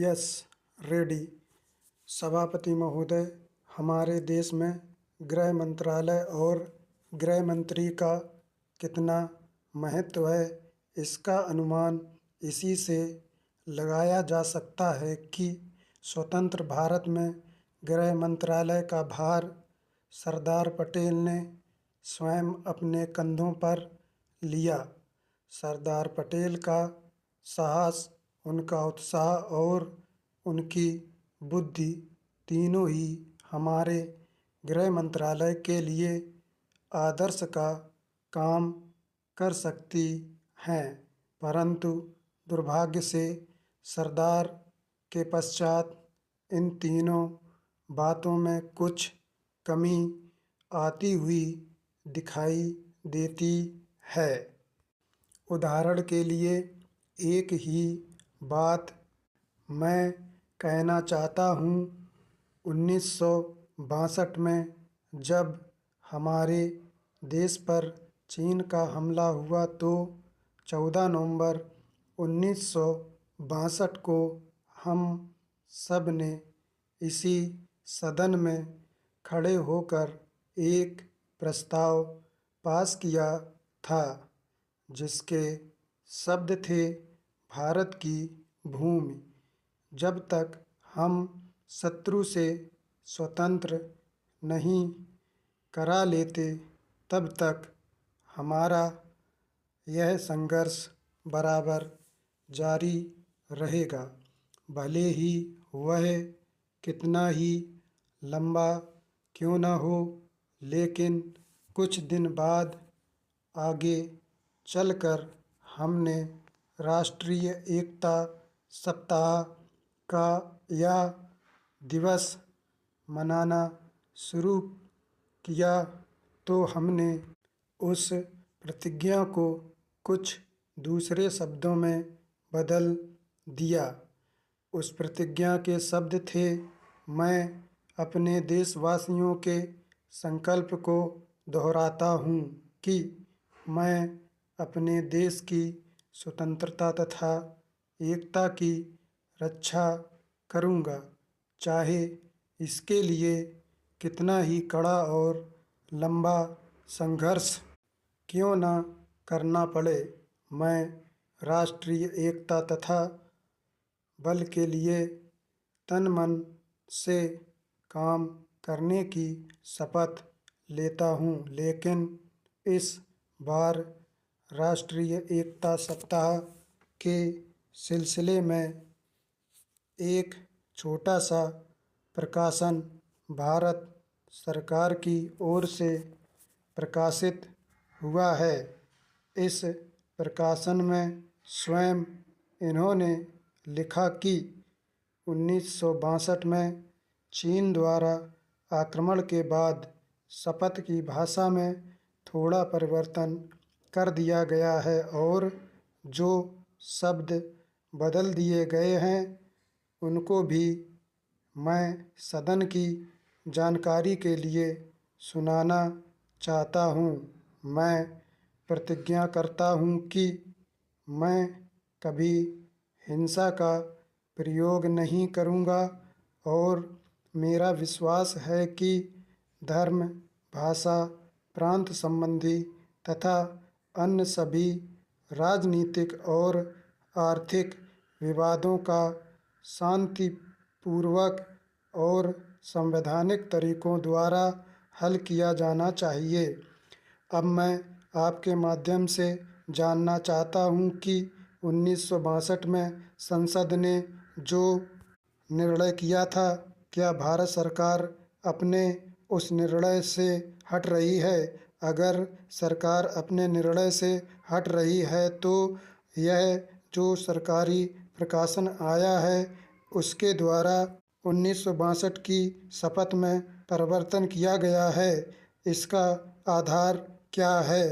Yes, ready. सभापति महोदय, हमारे देश में गृह मंत्रालय और गृह मंत्री का कितना महत्व है, इसका अनुमान इसी से लगाया जा सकता है कि स्वतंत्र भारत में गृह मंत्रालय का भार सरदार पटेल ने स्वयं अपने कंधों पर लिया। सरदार पटेल का साहस, उनका उत्साह और उनकी बुद्धि तीनों ही हमारे गृह मंत्रालय के लिए आदर्श का काम कर सकती हैं, परंतु दुर्भाग्य से सरदार के पश्चात इन तीनों बातों में कुछ कमी आती हुई दिखाई देती है। उदाहरण के लिए एक ही बात मैं कहना चाहता हूँ। 1962 में जब हमारे देश पर चीन का हमला हुआ तो 14 नवंबर 1962 को हम सब ने इसी सदन में खड़े होकर एक प्रस्ताव पास किया था, जिसके शब्द थे, भारत की भूमि जब तक हम शत्रु से स्वतंत्र नहीं करा लेते, तब तक हमारा यह संघर्ष बराबर जारी रहेगा, भले ही वह कितना ही लंबा क्यों न हो। लेकिन कुछ दिन बाद आगे चलकर हमने राष्ट्रीय एकता सप्ताह का यह दिवस मनाना शुरू किया तो हमने उस प्रतिज्ञा को कुछ दूसरे शब्दों में बदल दिया। उस प्रतिज्ञा के शब्द थे, मैं अपने देशवासियों के संकल्प को दोहराता हूँ कि मैं अपने देश की स्वतंत्रता तथा एकता की रक्षा करूँगा, चाहे इसके लिए कितना ही कड़ा और लंबा संघर्ष क्यों न करना पड़े। मैं राष्ट्रीय एकता तथा बल के लिए तन मन से काम करने की शपथ लेता हूँ। लेकिन इस बार राष्ट्रीय एकता सप्ताह के सिलसिले में एक छोटा सा प्रकाशन भारत सरकार की ओर से प्रकाशित हुआ है। इस प्रकाशन में स्वयं इन्होंने लिखा कि 1962 में चीन द्वारा आक्रमण के बाद शपथ की भाषा में थोड़ा परिवर्तन कर दिया गया है और जो शब्द बदल दिए गए हैं उनको भी मैं सदन की जानकारी के लिए सुनाना चाहता हूँ। मैं प्रतिज्ञा करता हूँ कि मैं कभी हिंसा का प्रयोग नहीं करूँगा और मेरा विश्वास है कि धर्म, भाषा, प्रांत संबंधी तथा अन्य सभी राजनीतिक और आर्थिक विवादों का शांतिपूर्वक और संवैधानिक तरीकों द्वारा हल किया जाना चाहिए। अब मैं आपके माध्यम से जानना चाहता हूँ कि 1962 में संसद ने जो निर्णय किया था, क्या भारत सरकार अपने उस निर्णय से हट रही है? अगर सरकार अपने निर्णय से हट रही है तो यह जो सरकारी प्रकाशन आया है उसके द्वारा 1962 की शपथ में परिवर्तन किया गया है, इसका आधार क्या है?